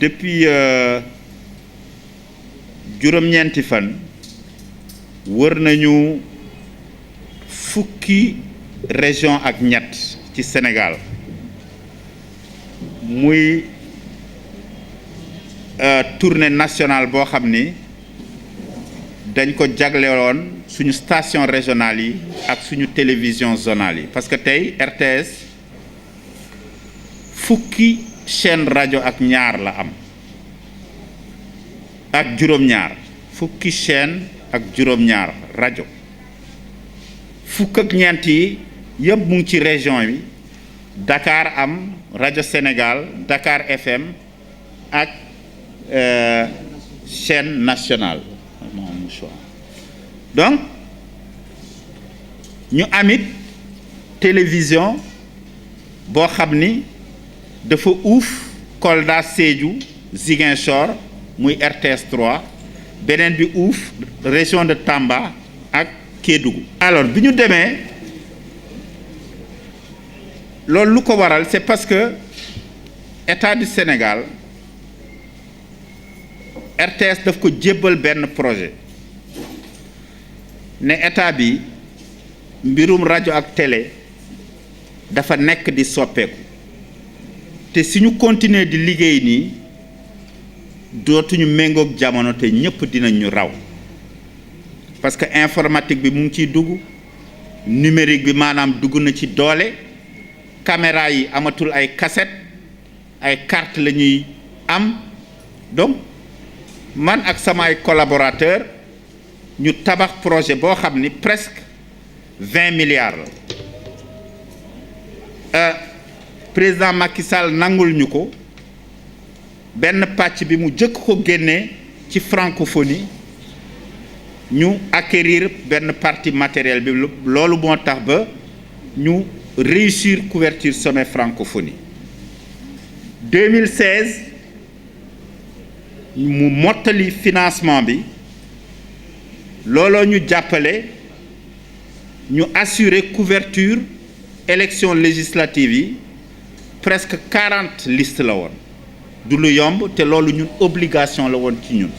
Depuis juróom-ñeenti fan wër nañu fukki région ak ñett ci Sénégal muy tournée nationale boo xam ni dañ ko jagleeloon suñu station régionale yi ak suñu télévision zonale yi parce que tey RTS fukki chaîne rajo ak ñaar la am ak juróom-ñaar fukki chaîne ak juróom-ñaar rajo fukk ak ñeent yi yëpp mu ngi ci région yi Dakar am rajo Sénégal Dakar FM ak chaîne nationale donc ñu amit télévision boo xam ni dafa uuf Kolda Sédhiou Ziguinchor muy RTS 3 beneen bi uuf région de Tamba ak Kédougou. alors bi ñu demee loolu lu ko waral c'est parce que État du Sénégal RTS daf ko jébbal benn projet ne état bi mbirum rajo ak télé dafa nekk di soppeeku te si ñu continuer di liggéey nii dootuñu méngoog jamono te ñëpp dinañ ñu raw parce que informatique bi mu ngi ciy dugg numérique bi maanaam dugg na ci doole caméra yi amatul ay cassette ay carte la ñuy am donc man ak samay collaborateur ñu tabax projet boo xam ni presque 20 milliards la président Macky Sall nangul ñu ko benn pàcc bi mu jëkk ko génnee ci francophonie ñu acquérir benn partie matériel bi loolu moo tax ba ñu réussir couverture sommet francophonie 2016 mu mottali financement bi looloo ñu jàppale ñu assurer couverture élection législative yi presque 40 listes la woon du lu yomb te loolu ñun obligation la woon ci ñun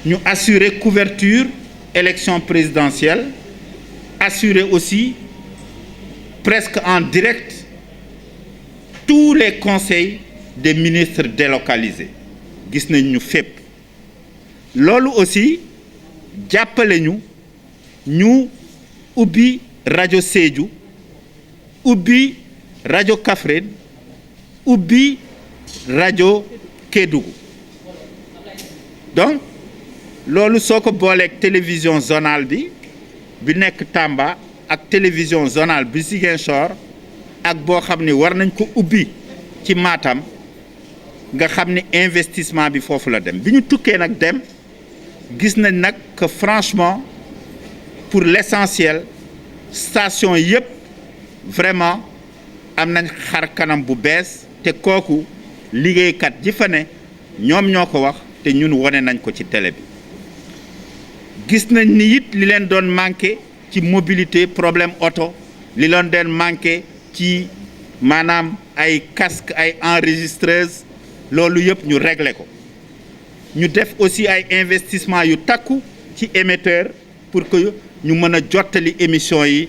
ñu assurer couverture élection présidentielle assurer aussi presque en direct tous les conseils des ministres délocalisés gis nañ ñu fépp loolu aussi jàppale ñu ubbi rajo Sédhiou ubbi rajo Kaffrine ubbi rajo Kédougou donc loolu soo ko booleeg télévision zonale bi nekk Tamba ak télévision zonale bi Ziguinchor ak boo xam ni war nañ ko ubbi ci Matam nga xam ni investissement bi foofu la dem bi ñu tukkee nag dem gis nañ nag que franchement pour l'essentiel station yëpp vraiment am nañ xar kanam bu bees te kooku liggéeykat ji fa ne ñoom ñoo ko wax te ñun wone nañ ko ci télé bi gis nañ ni it li leen doon manqué ci mobilité problème oto li leen doon manqué ci maanaam ay casque ay enregistreuse loolu yëpp ñu réglé ko ñu def aussi ay investissement yu takku ci émetteur pour que ñu mën a jottali émission yi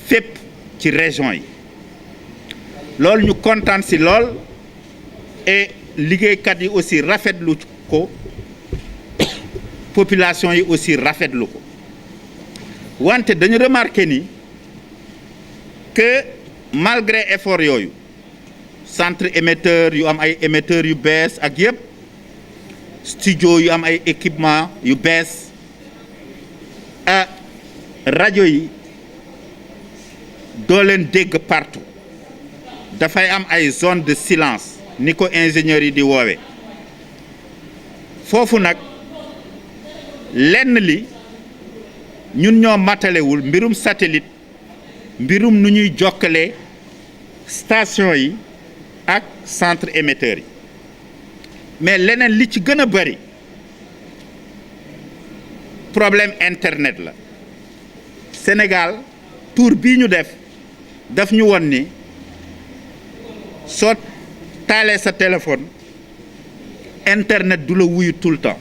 fépp ci région yi loolu ñu kontaan si lool et liggéeykat yi aussi rafetlu ko population yi aussi rafetlu ko wante dañu remarqué ni que malgré effort yooyu centre émetteur yu am ay émetteurs yu bees ak yëpp studio yu am ay équipement yu bees rajo yi doo leen dégg partout dafay am ay zone de silence ni ko ingénieurs yi di woowe foofu nag lenn li ñun ñoo matalewul mbirum satellite mbirum nu ñuy jokkalee station yi ak centre émetteur yi mais leneen li ci gën a bari problème internet la Sénégal tour bii ñu daf ñu won ni soo taalee sa téléphone internet du la wuyu tout le temps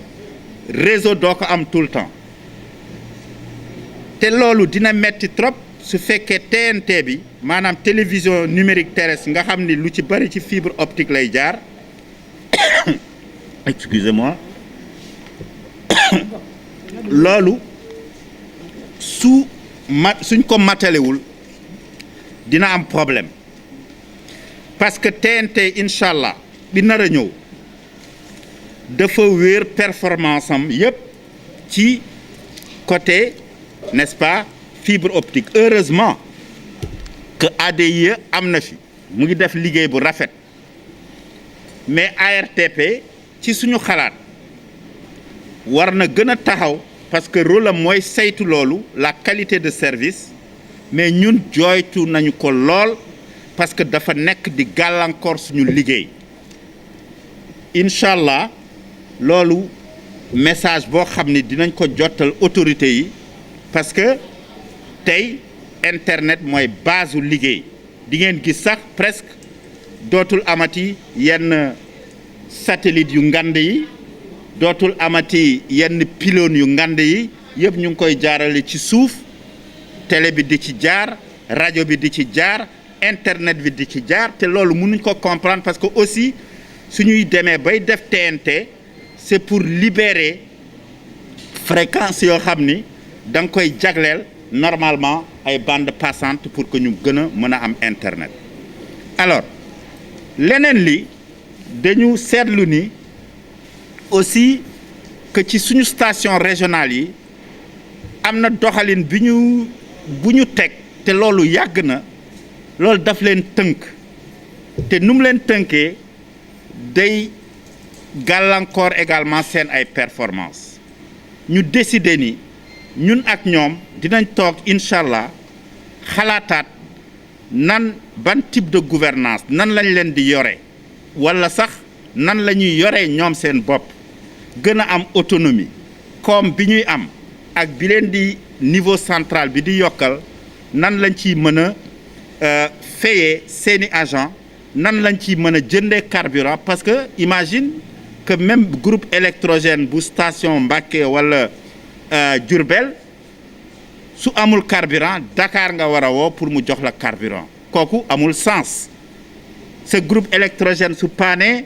réseau doo ko am tout le temps te loolu dina metti trop su fekkee TNT bi maanaam télévision numérique terrestre nga xam ni lu ci bari ci fibre optique lay jaar excusez-moi loolu suñ ko matalewul dina am problème parce que TNT incha allah bi nar a ñëw dafa wéer performance am yépp ci côté n'est-ce pas fibre optique heureusement que ADIE am na fi mu ngi def liggéey bu rafet mais ARTP ci suñu xalaat war na gën a taxaw parce que rôle am mooy saytu loolu la qualité de service mais ñun jooytu nañu ko lool parce que dafa nekk di gàllankoor suñu liggéey incha allah loolu message boo xam ni dinañ ko jottal autorités yi parce que tey internet mooy base u liggéey di ngeen gis sax presque dootul amati yenn satellite yu ngand yi dootul amati yenn pylône yu ngand yi yëpp ñu ngi koy jaarale ci suuf télé bi di ci jaar rajo bi di ci jaar internet bi di ci jaar te loolu mënuñ ko comprendre parce que aussi suñuy demee bay def TNT c'est pour libérer fréquence yoo xam ni da nga koy jagleel normalement ay bande passante pour que ñu gën a mën a am internet alors leneen li dañu seetlu ni aussi que ci suñu station régionale yi am na doxalin bu ñu teg te loolu yàgg na loolu daf leen tënk te nu mu leen tënkee day gàllankoor également seen ay performance ñu décider ni ñun ak ñoom dinañ toog incha allah xalaataat nan ban type de gouvernance nan lañ leen di yore wala sax nan la ñuy yoree ñoom seen bopp gën a am autonomie comme bi ñuy am ak bi leen di niveau central bi di yokkal nan lañ ciy mën a fayee seeni agent nan lañ ciy mën a jëndee carburant parce que imagine que même groupe électrogène bu station Mbacké wala Diourbel su amul carburant Dakar nga war a woo pour mu jox la carburant kooku amul sens ce groupe électrogène su paane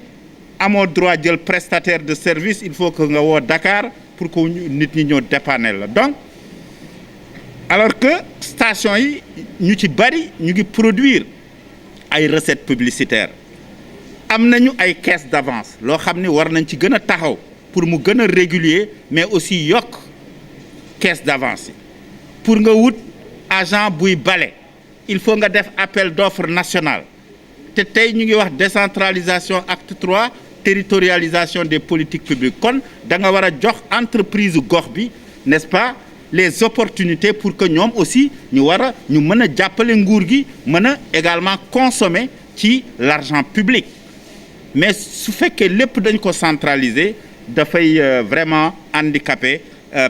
amoo droit jël prestataire de service il faut que nga woo Dakar pour que nit ñi ñëw dépanner la donc alors que station yi ñu ci bari ñu ngi produire ay recettes publicitaires am nañu ay caisse d'avance loo xam ni war nañ ci gën a taxaw pour mu gën a régulier mais aussi yokk caisse d'avance yi pour nga wut agent buy bale il faut nga def appel d'offre national te tey ñu ngi wax décentralisation acte 3 territorialisation des politiques publiques kon da nga war a jox entreprise gox bi n'est-ce pas les opportunités pour que ñoom aussi ñu mën a jàppale nguur gi mën a également consommer ci l'argent public mais su fekkee lépp dañ ko centraliser dafay vraiment handicaper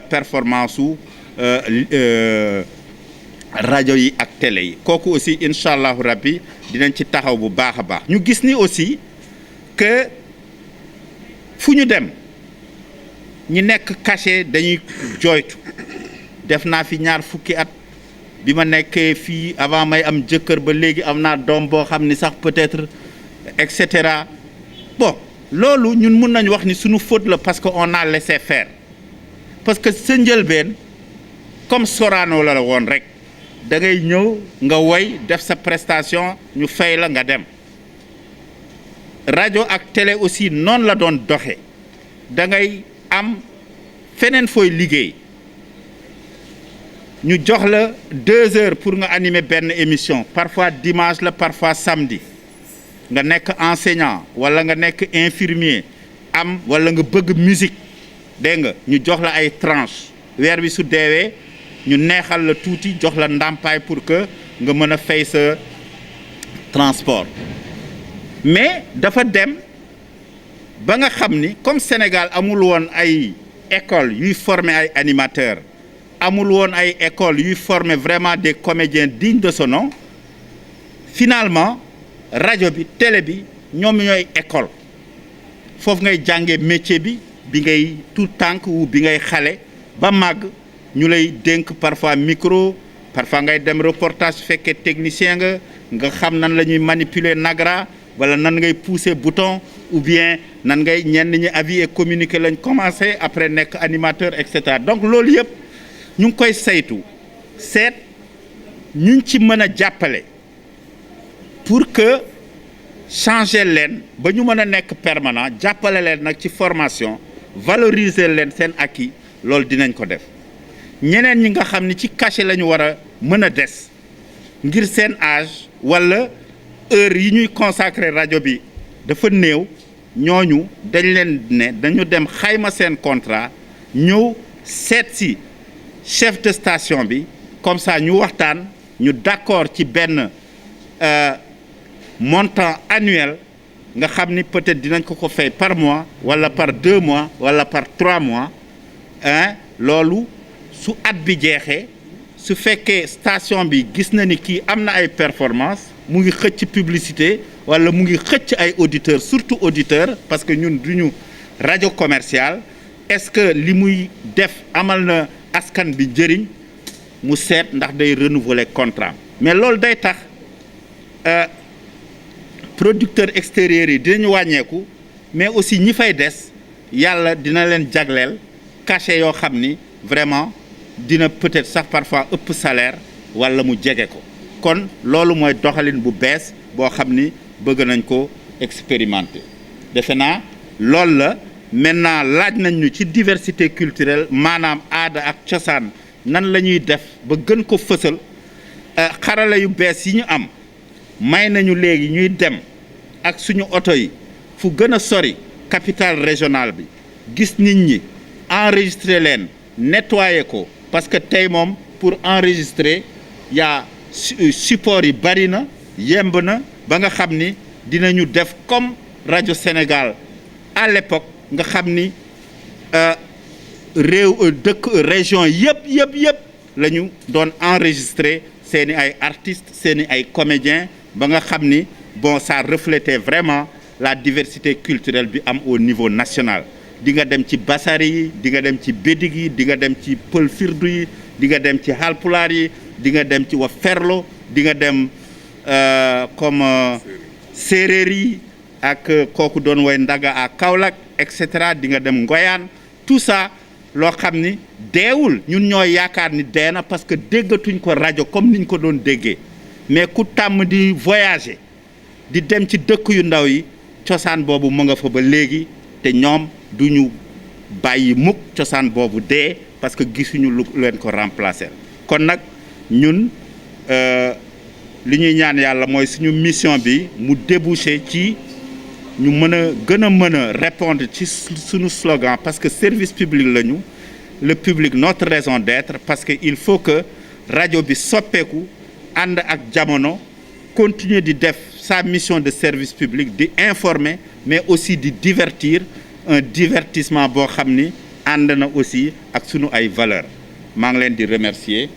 performance su rajo yi ak télé yi kooku aussi incha allahu rabbi dinañ ci taxaw bu baax a baax ñu gis ni aussi que fu ñu dem ñi nekk caché dañuy jooytu def naa fi ñaar fukki at bi ma nekkee fii avant may am jëkkër ba léegi am naa doom boo xam ni sax peut-être et cetera bon loolu ñun mun nañu wax ni suñu faute la parce que on a laissé faire parce que sa njëlbeen comme Sorano la woon rek da ngay ñëw nga woy def sa prestation ñu fay la nga dem rajo ak télé aussi noonu la doon doxe da ngay am feneen fooy liggéey ñu jox la 2 heures pour nga animer benn émission parfois dimanche la parfois samedi nga nekk enseignant wala nga nekk infirmier am wala nga bëgg musique dégg nga ñu jox la ay tranche weer bi su deewee ñu neexal la tuuti jox la ndàmpaay pour que nga mën a fay sa transport mais dafa dem ba nga xam ni comme Sénégal amul woon ay école yuy former ay animateurs amul woon ay écoles yuy former vraiment des comédiens dignes de ce nom finalement rajo bi télé bi ñoom ñooy école foofu ngay jàngee métier bi ngay tout tànk wu bi ngay xale ba màgg ñu lay dénk parfois micro parfois ngay dem reportage fekkee technicien nga xam nan la ñuy manipuler nagra wala nan ngay pousser bouton ou bien nan ngay ñenn ñi avis et communiquer lañ commencé après nekk animateur et cetera donc loolu yëpp ñu ngi koy saytu seet ñu ci mën a jàppale pour que changer leen ba ñu mën a nekk permanent jàppale leen nag ci formation valoriser leen seen acquis loolu dinañ ko def ñeneen ñi nga xam ni ci cachet la ñu war a mën a des ngir seen âge wala heure yi ñuy consacrer rajo bi dafa néew ñooñu dañ leen ne dañu dem xayma seen contrat ñëw seet si chef de station bi comme ça ñu waxtaan ñu d'accord ci benn montant annuel nga xam ni peut-être dinañ ko fay par mois wala par 2 mois wala par 3 mois loolu su at bi jeexee su fekkee station bi gis na ni kii am na ay performance mu ngi xëcc publicité wala mu ngi xëcc ay auditeurs surtout auditeurs parce que ñun duñu rajo commercial est-ce que li muy def amal na askan bi njëriñ mu seet ndax day renouveler contrat mais loolu day tax producteurs extérieurs yi dinañu wàññeeku mais aussi ñi fay des yàlla dina leen jagleel cachet yoo xam ni vraiment dina peut-être sax parfois ëpp salaire wala mu jege ko kon loolu mooy doxalin bu bees boo xam ni bëgg nañ ko expérimenter defe naa loolu la maintenant laaj nañ ñu ci diversité culturelle maanaam aada ak cosaan nan la ñuy def ba gën ko fësal xarala yu bees yi ñu am may nañu léegi ñuy dem ak suñu oto yi fu gën a sori capitale régionale bi gis nit ñi enregistrer leen nettoyer ko parce que tey moom pour enregistrer yaa support yi bari na yemb na ba nga xam ni dinañu def comme rajo Sénégal à l'époque nga xam ni région yëpp la ñu doon enregistrer seeni ay artistes seeni ay comédiens ba nga xam ni bon ça reflétait vraiment la diversité culturelle bi am au niveau national di nga dem ci basari yi di nga dem ci bédig yi di nga dem ci pël firdu yi di nga dem ci halpulaar yi di nga dem ci wa ferlo di nga dem comme séeréer yi ak kooku doon woy ndaga à Kaolack et cetera di nga dem ngoyaan tout ça loo xam ni deewul ñun ñoo yaakaar ni dee na parce que déggatuñ ko rajo comme niñ ko doon déggee mais ku tàmm di voyager di dem ci dëkk yu ndaw yi cosaan boobu mu nga fa ba léegi te ñoom duñu bàyyi mukk cosaan boobu dee parce que gisuñu lu leen ko remplacer kon nag ñun li ñuy ñaan yàlla mooy suñu mission bi mu déboucher ci ñu gën a répondre ci suñu slogan parce que service public lañu le public notre raison d'être parce que il faut que rajo bi soppeeku ànd ak jamono continuer di def sa mission de service public di informer mais aussi di divertir un divertissement boo xam ni ànd na aussi ak sunu ay valeurs maa ngi leen di remercier